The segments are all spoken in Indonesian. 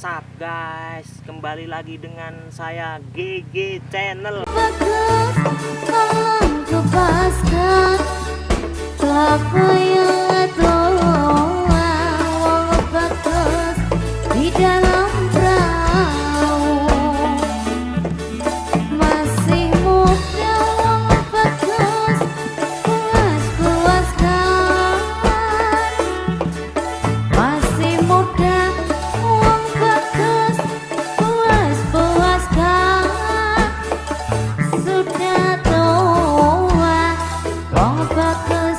What's up guys, kembali lagi dengan saya GG Channel. Bagus, tolong lepaskan apa yang doa bagus di dalam perahu. Masih muda bagus, puas-puaskan. Masih muda bagus, puas-puaskan. Sudah tua, wong bagus,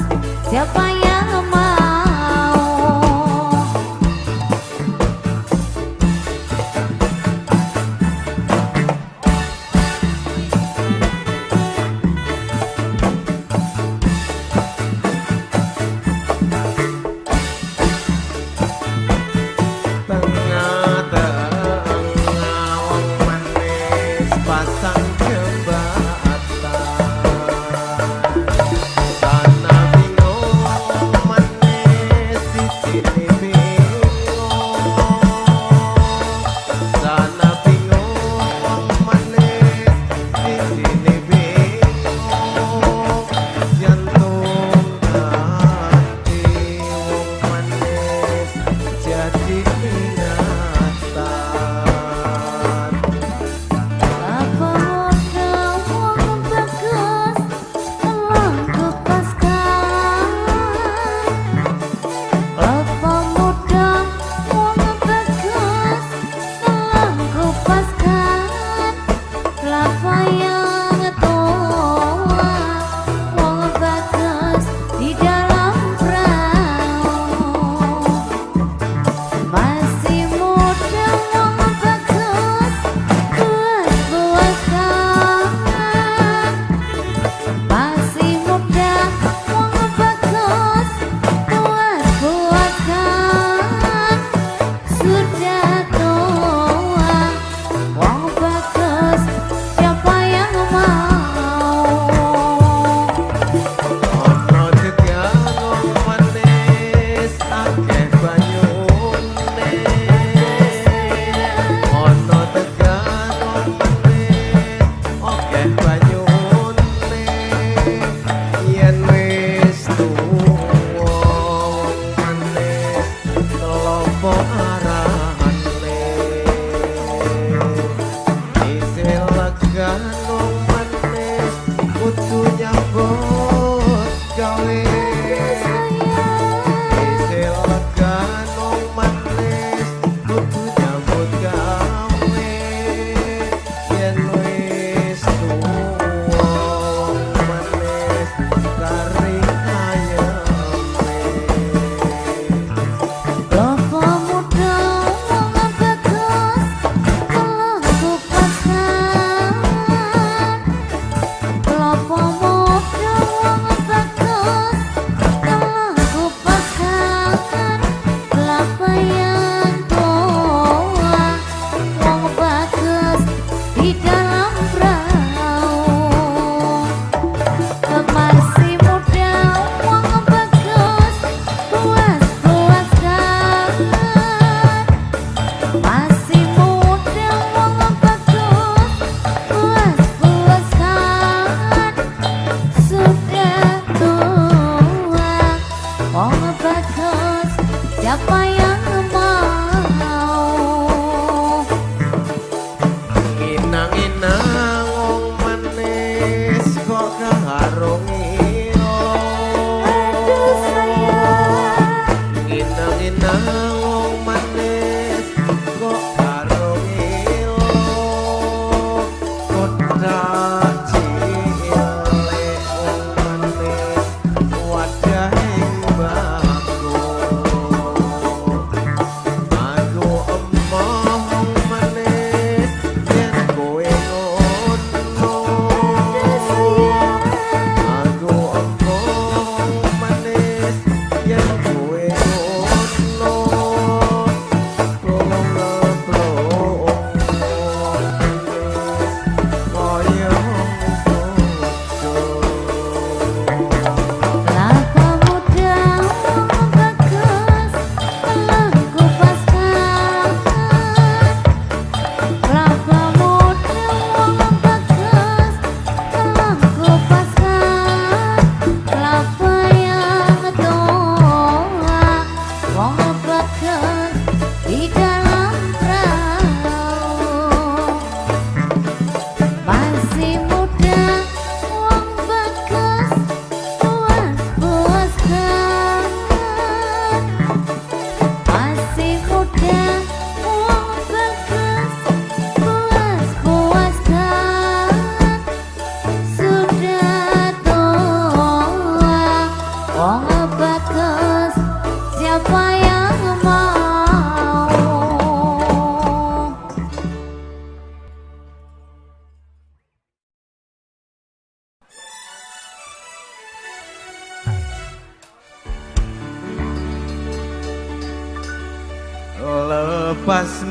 siapa yang mau?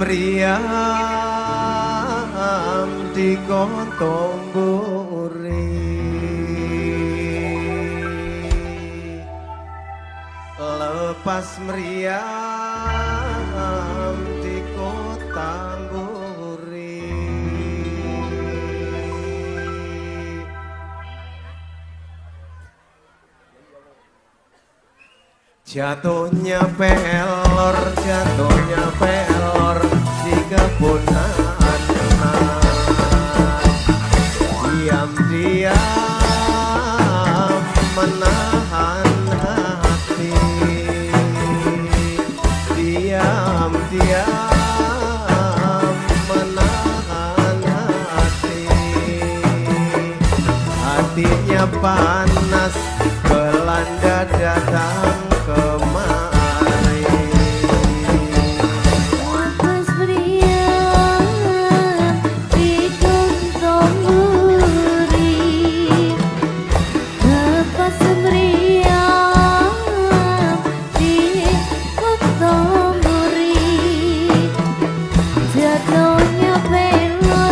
meriam di kontong buri, lepas meriam di kota buri. Jatuhnya pelor di kebun nanas. Diam-diam menahan hati, diam-diam menahan hati. Hatinya panas, belanda datang kemari. Lepas meriam di kontong buri, lepas meriam di kontong buri. Jatuhnya pelor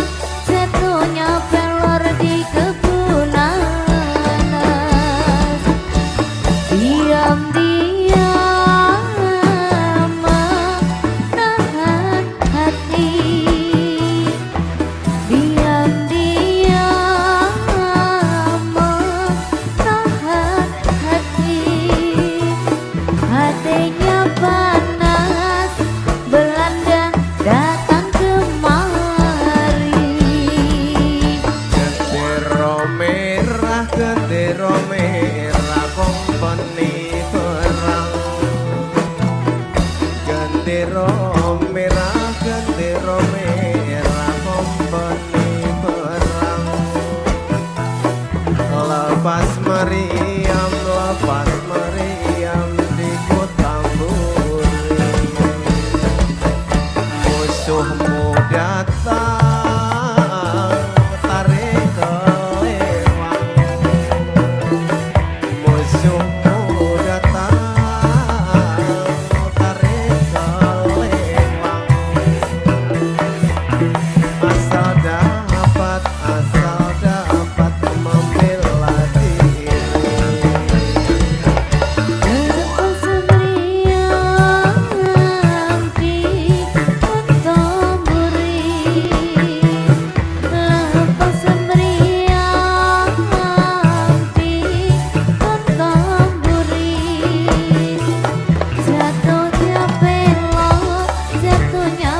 di kebun nanas. Diam-diam menahan hati, diam-diam menahan hati. Hatinya panas, Belanda datang kemari. Gendera merah kompeni perang. Gendera merah kompeni perang. Lepas meriam di kota buri. Musuhmu datang, tarik kelewang. Musuhmu datang, tarik kelewang. Asal dapat membela diri. Lepas meriam di kontong buri, lepas meriam di kontong buri. Jatuhnya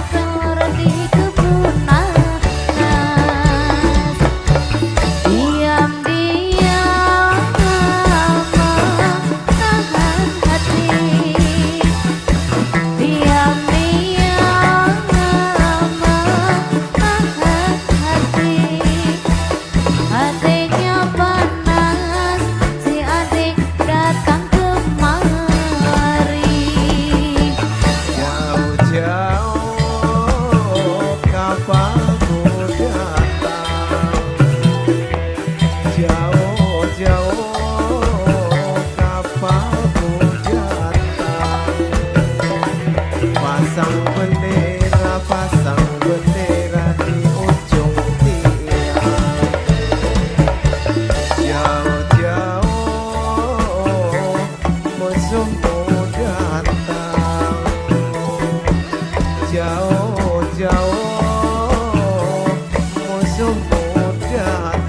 pelor di kebun nanas. Diam-diam menahan hati, diam-diam menahan hati. Hatinya panas, si adik datang kemari. Jauh-jauh kapalku datang. Jauh-jauh kapalku datang. Pasang bendera di ujung tiang. Jauh-jauh musuhmu datang. Jauh-jauh musuhmu datang.